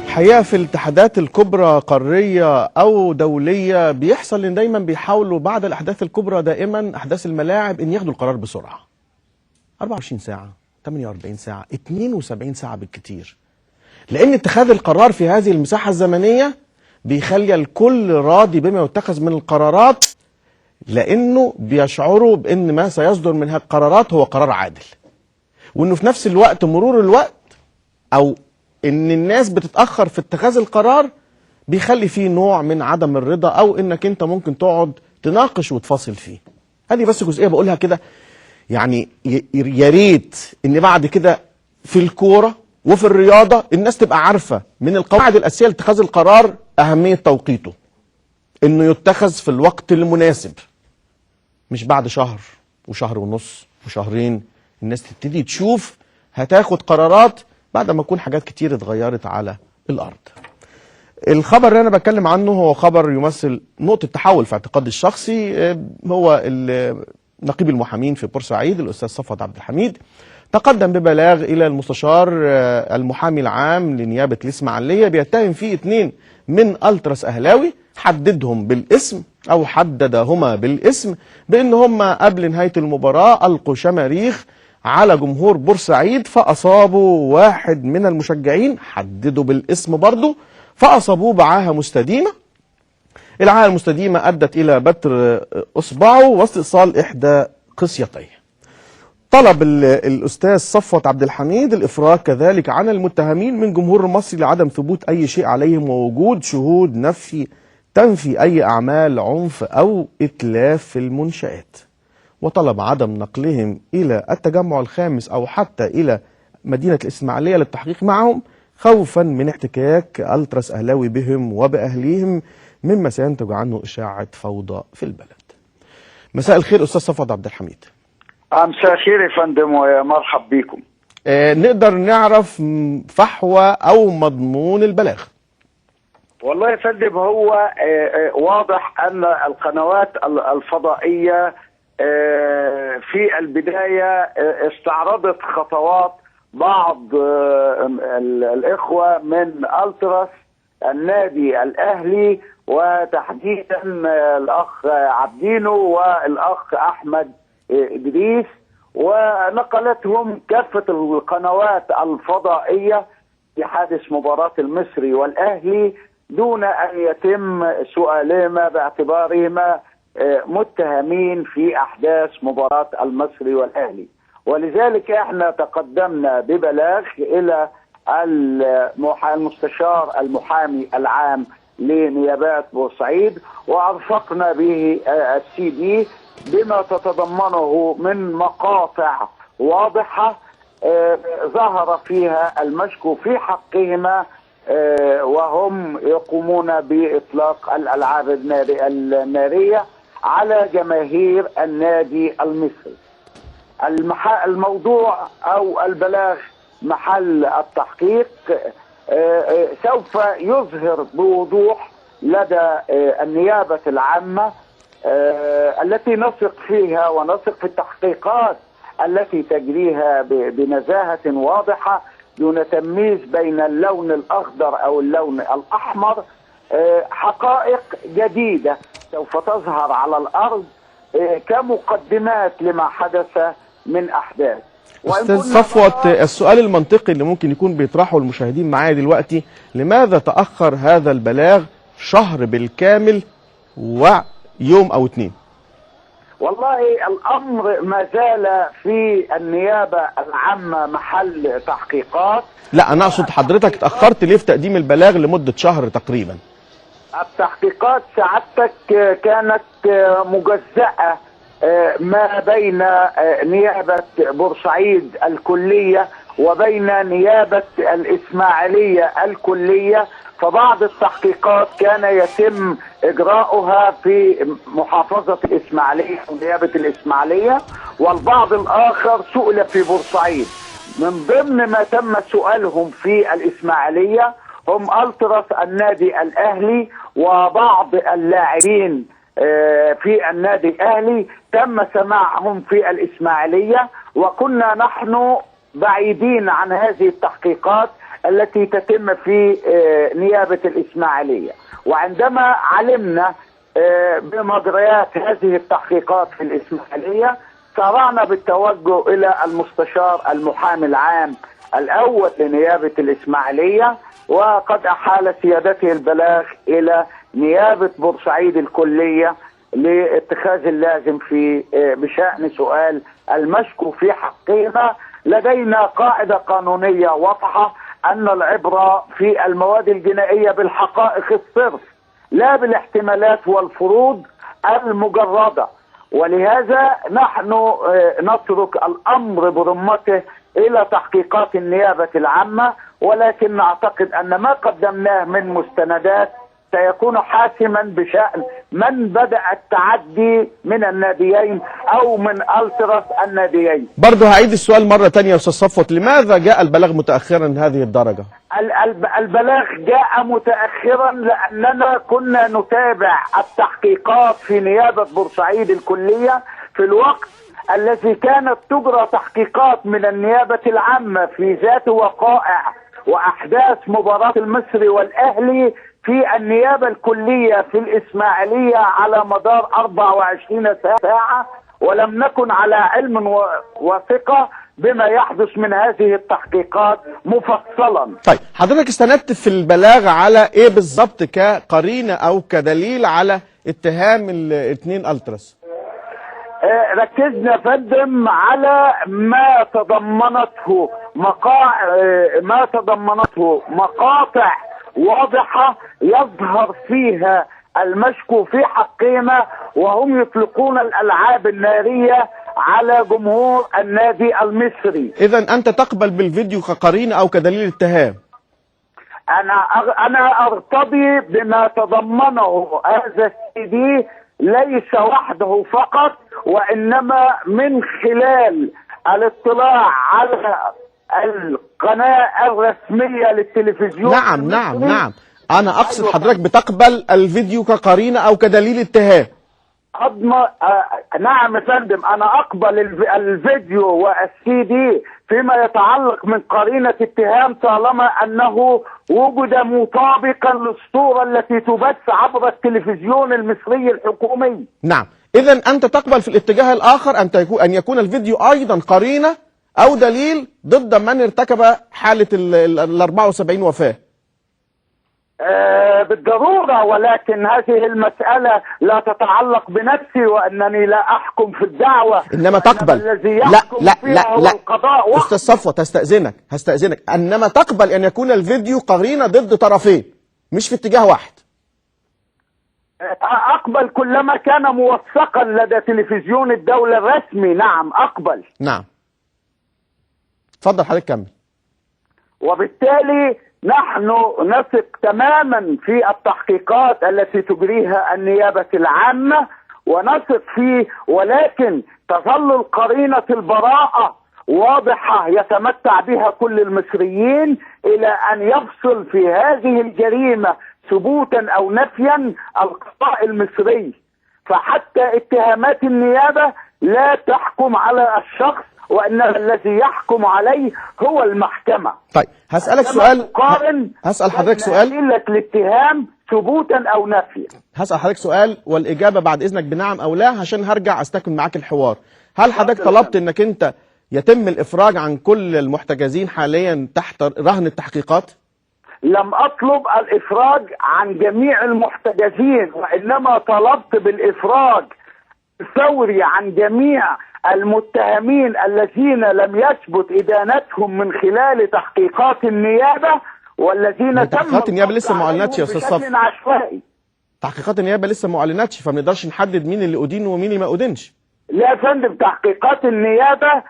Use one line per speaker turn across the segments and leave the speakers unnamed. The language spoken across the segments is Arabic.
الحقيقة في الاتحادات الكبرى قارية أو دولية بيحصل إن دايما بيحاولوا بعد الأحداث الكبرى دائما أحداث الملاعب إن ياخدوا القرار بسرعة. 24 ساعة، 48 ساعة، 72 ساعة بالكتير. لأن اتخاذ القرار في هذه المساحة الزمنية بيخلي الكل راضي بما يتخذ من القرارات، لأنه بيشعروا بأن ما سيصدر من هذه القرارات هو قرار عادل. وأنه في نفس الوقت مرور الوقت أو ان الناس بتتأخر في اتخاذ القرار بيخلي فيه نوع من عدم الرضا، او انك انت ممكن تقعد تناقش وتفاصل فيه. هذه بس جزئية بقولها كده، يعني يا ريت ان بعد كده في الكورة وفي الرياضة الناس تبقى عارفة من القواعد الأساسية لاتخاذ القرار أهمية توقيته، انه يتخذ في الوقت المناسب، مش بعد شهر وشهر ونص وشهرين الناس تبتدي تشوف هتاخد قرارات بعد ما يكون حاجات كتير اتغيرت على الأرض. الخبر اللي أنا بتكلم عنه هو خبر يمثل نقطة تحول في اعتقادي الشخصي. هو نقيب المحامين في بورسعيد الأستاذ صفوت عبد الحميد تقدم ببلاغ إلى المستشار المحامي العام لنيابة الإسماعيلية بيتهم فيه 2 من ألتراس أهلاوي، حددهم بالاسم أو حددهما بالاسم بأن هم قبل نهاية المباراة ألقوا شماريخ على جمهور بورسعيد فأصابوا واحد من المشجعين، حددوا بالاسم برضه، فأصابوه بعاهة مستديمة. العاهة المستديمة أدت إلى بتر إصبعه واستئصال إحدى قصيتيه. طلب الأستاذ صفوت عبد الحميد الإفراج كذلك عن المتهمين من جمهور المصري لعدم ثبوت أي شيء عليهم ووجود شهود تنفي أي أعمال عنف أو إتلاف في المنشآت، وطلب عدم نقلهم إلى التجمع الخامس أو حتى إلى مدينة الإسماعيلية للتحقيق معهم، خوفا من احتكاك ألتراس أهلاوي بهم وبأهليهم مما سينتج عنه إشاعة فوضى في البلد. مساء الخير أستاذ صفوت عبد الحميد.
مساء الخير يا فندم ومرحب بكم.
نقدر نعرف فحوى أو مضمون البلاغ؟
والله يا فندم هو واضح أن القنوات الفضائية في البداية استعرضت خطوات بعض الإخوة من ألتراس النادي الأهلي، وتحديدا الأخ عبدينو والأخ أحمد إدريس، ونقلتهم كافة القنوات الفضائية في حادث مباراة المصري والأهلي دون أن يتم سؤالهما باعتبارهما متهمين في أحداث مباراة المصري والأهلي. ولذلك احنا تقدمنا ببلاغ إلى المستشار المحامي العام لنيابات بورسعيد، وأرفقنا به السي دي بما تتضمنه من مقاطع واضحة ظهر فيها المشكو في حقهما، وهم يقومون بإطلاق الألعاب النارية على جماهير النادي المصري. الموضوع أو البلاغ محل التحقيق سوف يظهر بوضوح لدى النيابة العامة التي نثق فيها ونثق في التحقيقات التي تجريها بنزاهة واضحة دون تمييز بين اللون الأخضر أو اللون الأحمر. حقائق جديدة سوف تظهر على الأرض كمقدمات لما حدث من أحداث.
أستاذ صفوت، السؤال المنطقي اللي ممكن يكون بيطرحه المشاهدين معايا دلوقتي، لماذا تأخر هذا البلاغ شهر بالكامل ويوم أو 2؟
والله الأمر ما زال في النيابة العامة محل تحقيقات.
لا أنا أقصد حضرتك اتأخرت ليه في تقديم البلاغ لمدة شهر تقريبا؟
التحقيقات سعادتك كانت مجزأة ما بين نيابة بورسعيد الكلية وبين نيابة الإسماعيلية الكلية، فبعض التحقيقات كان يتم إجراؤها في محافظة الإسماعيلية ونيابة الإسماعيلية، والبعض الآخر سئل في بورسعيد. من ضمن ما تم سؤالهم في الإسماعيلية هم ألتراس النادي الأهلي وبعض اللاعبين في النادي الأهلي تم سماعهم في الإسماعيلية، وكنا نحن بعيدين عن هذه التحقيقات التي تتم في نيابة الإسماعيلية. وعندما علمنا بمجريات هذه التحقيقات في الإسماعيلية سارعنا بالتوجه إلى المستشار المحامي العام الأول لنيابة الإسماعيلية، وقد أحال سيادته البلاغ إلى نيابة بورسعيد الكلية لاتخاذ اللازم في بشأن سؤال المشكو في حقهما. لدينا قاعدة قانونية واضحة أن العبرة في المواد الجنائية بالحقائق الصرف لا بالاحتمالات والفروض المجردة، ولهذا نحن نترك الأمر برمته إلى تحقيقات النيابة العامة، ولكن نعتقد أن ما قدمناه من مستندات سيكون حاسما بشأن من بدأ التعدي من الناديين أو من ألتراس الناديين.
برضه هعيد السؤال مرة تانية يا أستاذ صفوت، لماذا جاء البلاغ متأخرا هذه الدرجة؟
البلاغ جاء متأخرا لأننا كنا نتابع التحقيقات في نيابة بورسعيد الكلية في الوقت الذي كانت تجرى تحقيقات من النيابة العامة في ذات وقائع وأحداث مباراة المصري والأهلي في النيابة الكلية في الإسماعيلية على مدار 24 ساعة، ولم نكن على علم وثقة بما يحدث من هذه التحقيقات مفصلا.
طيب حضرتك استندت في البلاغ على ايه بالظبط كقرينة او كدليل على اتهام الاثنين التراس؟
ركزنا فندم على ما تضمنته مقاطع واضحة يظهر فيها المشكو في حقهما، وهم يطلقون الألعاب النارية على جمهور النادي المصري.
إذن أنت تقبل بالفيديو كقرينة أو كدليل اتهام؟
أنا أرتضي بما تضمنه هذا السي ليس وحده فقط، وإنما من خلال الاطلاع على القناة الرسمية للتلفزيون.
نعم أنا أقصد حضرتك بتقبل الفيديو كقرينة أو كدليل اتهام؟
نعم يا فندم، أنا أقبل الفيديو والسي دي فيما يتعلق من قرينة اتهام طالما أنه وجد مطابقا للصورة التي تبث عبر التلفزيون المصري الحكومي.
نعم، إذن أنت تقبل في الاتجاه الآخر أن يكون الفيديو أيضا قرينة أو دليل ضد من ارتكب حالة ال 74 وفاة؟
بالضرورة، ولكن هذه المسألة لا تتعلق بنفسي وأنني لا أحكم في الدعوة،
إنما تقبل.
الذي يحكم فيها هو القضاء.
أستاذ صفوت هستأذنك أنما تقبل أن يكون الفيديو قرينة ضد طرفين مش في اتجاه واحد؟
أقبل كلما كان موثقا لدى تلفزيون الدولة الرسمي. نعم أقبل.
نعم اتفضل حضرتك كمل.
وبالتالي نحن نثق تماما في التحقيقات التي تجريها النيابة العامة ونثق فيه، ولكن تظل القرينة البراءة واضحة يتمتع بها كل المصريين إلى أن يفصل في هذه الجريمة ثبوتا أو نفيا القضاء المصري. فحتى اتهامات النيابة لا تحكم على الشخص، وإنما الذي يحكم عليه هو المحكمة.
طيب هسأل حضرتك سؤال
أدلة الاتهام ثبوتا أو نفيا.
هسأل حضرتك سؤال والإجابة بعد إذنك بنعم أو لا عشان هرجع أستكمل معاك الحوار. هل حضرتك طلبت إنك أنت يتم الإفراج عن كل المحتجزين حاليا تحت رهن التحقيقات؟
لم أطلب الإفراج عن جميع المحتجزين، وإنما طلبت بالإفراج الفوري عن جميع المتهمين الذين لم يثبت إدانتهم من خلال تحقيقات النيابة، والذين
تحقيقات النيابة لسه ما أعلنتش يا أستاذ صفوت.
بشكل عشوائي.
تحقيقات النيابة لسه ما أعلنتش، فما نقدرش نحدد مين اللي أدين ومين اللي ما أدينش.
لا يا فندم، تحقيقات النيابة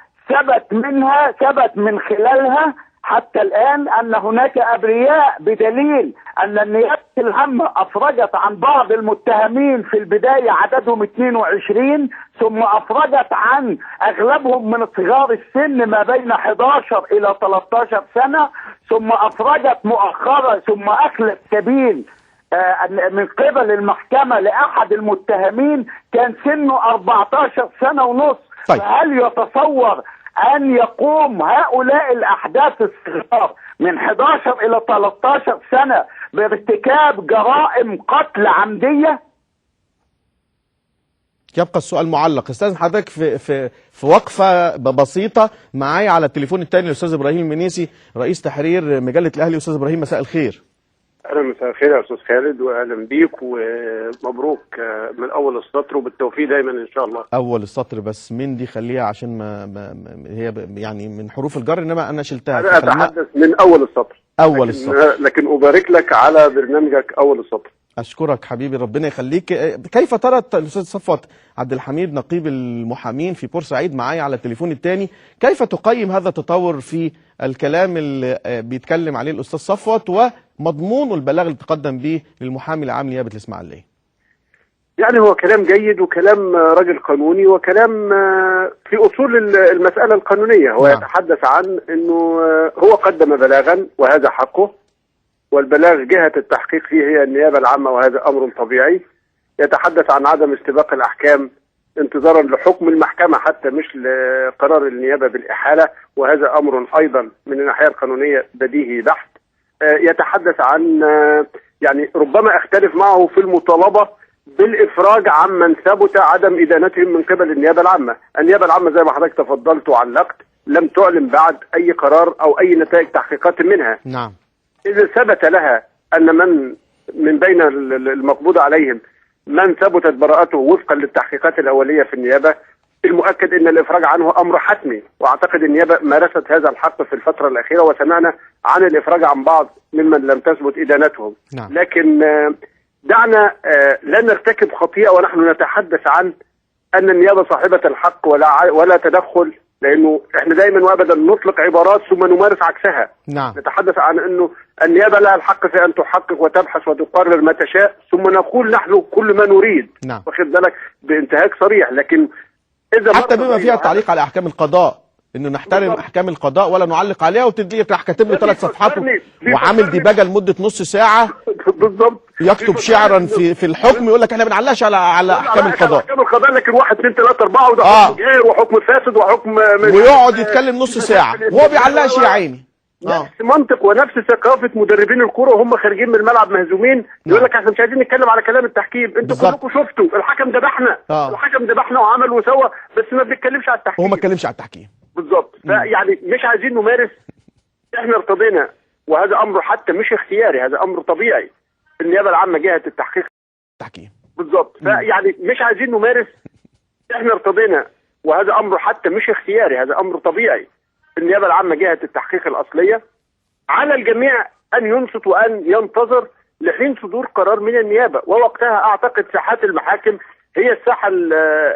ثبت من خلالها حتى الآن أن هناك أبرياء، بدليل أن النيابة العامة أفرجت عن بعض المتهمين في البداية عددهم 22، ثم أفرجت عن أغلبهم من صغار السن ما بين 11 إلى 13 سنة، ثم أفرجت مؤخرا ثم أخلت سبيل من قبل المحكمة لأحد المتهمين كان سنه 14 سنة ونص.
طيب.
فهل يتصور أن يقوم هؤلاء الأحداث الصغار من 11 إلى 13 سنة بارتكاب جرائم قتل عمدية.
يبقى السؤال معلق. استاذن حضرتك في وقفه بسيطه معايا على التليفون الثاني الاستاذ ابراهيم المنيسي رئيس تحرير مجله الاهلي. استاذ ابراهيم مساء الخير.
اهلا، مساء الخير يا استاذ خالد، واهلا بيك ومبروك من اول السطر وبالتوفيق دايما ان شاء الله.
اول السطر بس من دي خليها عشان هي يعني من حروف الجر، انما انا شلتها.
انا اتحدث من اول السطر.
اول السطر.
لكن ابارك لك على برنامجك اول السطر.
اشكرك حبيبي، ربنا يخليك. كيف ترى الاستاذ صفوت عبد الحميد نقيب المحامين في بورسعيد معايا على التليفون الثاني، كيف تقيم هذا التطور في الكلام اللي بيتكلم عليه الاستاذ صفوت ومضمون البلاغ اللي تقدم به للمحامي العام نيابه الاسماعيليه؟
يعني هو كلام جيد وكلام راجل قانوني وكلام في اصول المساله القانونيه. هو
نعم.
يتحدث عن انه هو قدم بلاغا وهذا حقه، والبلاغ جهة التحقيق فيه هي النيابة العامة وهذا أمر طبيعي. يتحدث عن عدم استباق الأحكام انتظارا لحكم المحكمة حتى مش لقرار النيابة بالإحالة، وهذا أمر أيضا من الناحية القانونية بديهي بحت. يتحدث عن يعني ربما اختلف معه في المطالبة بالإفراج عمن ثبت عدم إدانتهم من قبل النيابة العامة. النيابة العامة زي ما حضرتك تفضلت وعلقت لم تعلن بعد أي قرار أو أي نتائج تحقيقات منها.
نعم.
إذا ثبت لها أن من بين المقبوض عليهم من ثبتت براءته وفقا للتحقيقات الأولية في النيابة، المؤكد أن الإفراج عنه أمر حتمي، وأعتقد النيابة مارست هذا الحق في الفترة الأخيرة، وسمعنا عن الإفراج عن بعض ممن لم تثبت إدانتهم.
نعم.
لكن دعنا لا نرتكب خطيئة ونحن نتحدث عن أن النيابة صاحبة الحق ولا تدخل، لأنه إحنا دائما وأبدا نطلق عبارات ثم نمارس عكسها.
نعم.
نتحدث عن أنه النيابة لها الحق في أن تحقق وتبحث وتقرر ما تشاء، ثم نقول نحن كل ما نريد.
نعم.
واخد بالك بانتهاك صريح. لكن إذا
حتى بما فيها التعليق على أحكام القضاء، إنه نحترم
بالضبط.
أحكام القضاء ولا نعلق عليها، وتدي راح كاتب له 3 صفحات
بيفكرني
وعامل ديباجة لمدة نص ساعة
بالضبط
يكتب شعرا في الحكم يقول لك احنا ما بنعلقش على احكام القضاء.
احكام القضاء، لكن 1 2 3 4 وده حكم جائر وحكم فاسد وحكم
ويقعد يتكلم نص ساعه وهو بيعلقش يا عيني.
نفس منطق ونفس ثقافه مدربين الكوره وهم خارجين من الملعب مهزومين، يقول لك احنا مش عايزين نتكلم على كلام التحكيم، انتوا كلكم شفتوا الحكم ذبحنا. الحكم ذبحنا وعمل وسوى، بس ما بنتكلمش على التحكيم.
هو ما اتكلمش على التحكيم
بالظبط. يعني مش عايزين نمارس، احنا ارتضينا، وهذا امر حتى مش اختياري، هذا امر طبيعي. النيابه العامه جهه التحقيق بالظبط. يعني مش عايزين نمارس، احنا ارتضينا، وهذا امر حتى مش اختياري، هذا امر طبيعي. النيابه العامه جهه التحقيق الاصليه، على الجميع ان ينصت وان ينتظر لحين صدور قرار من النيابه، ووقتها اعتقد ساحات المحاكم هي الساحه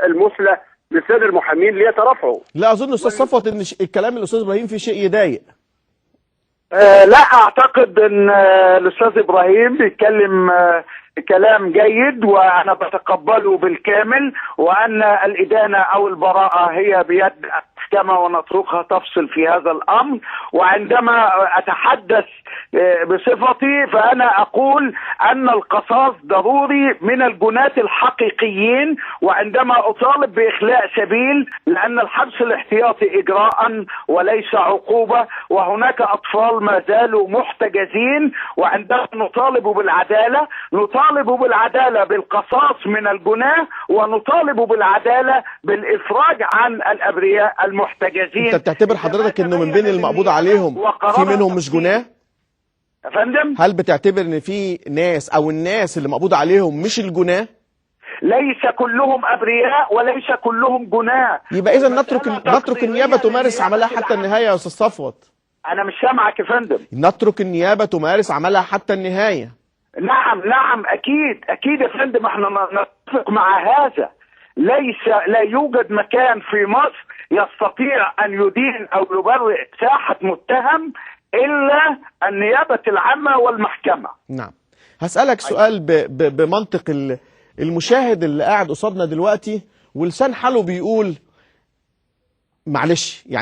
المثلى للساده المحامين ليترافعوا.
لا اظن استاذ صفوت ان الكلام الاستاذ ابراهيم في شيء يضايق.
لا اعتقد ان الاستاذ ابراهيم بيتكلم كلام جيد وانا بتقبله بالكامل، وان الادانه او البراءه هي بيد المحكمه ونتركها تفصل في هذا الامر. وعندما اتحدث بصفتي فانا اقول ان القصاص ضروري من الجناة الحقيقيين، وعندما اطالب باخلاء سبيل لان الحبس الاحتياطي اجراء وليس عقوبه، وهناك اطفال ما زالوا محتجزين، وعندما نطالب بالعداله نطالب بالعداله بالقصاص من الجناه، ونطالب بالعداله بالافراج عن الابرياء المحتجزين.
انت بتعتبر حضرتك انه من بين المقبوض عليهم في منهم مش جناه؟
يا فندم،
هل بتعتبر ان في ناس او الناس اللي مقبوض عليهم مش الجناه؟
ليس كلهم ابرياء وليس كلهم جناه.
يبقى اذا نترك النيابه تمارس عملها حتى النهايه يا استاذ صفوت.
انا مش سامعك يا فندم.
نترك النيابه تمارس عملها حتى النهايه.
نعم اكيد يا فندم، احنا نتفق مع هذا. لا يوجد مكان في مصر يستطيع ان يدين او يبرئ ساحة متهم الا النيابة العامة والمحكمة.
نعم. هسألك سؤال بمنطق المشاهد اللي قاعد قصادنا دلوقتي ولسان حاله بيقول معلش يعني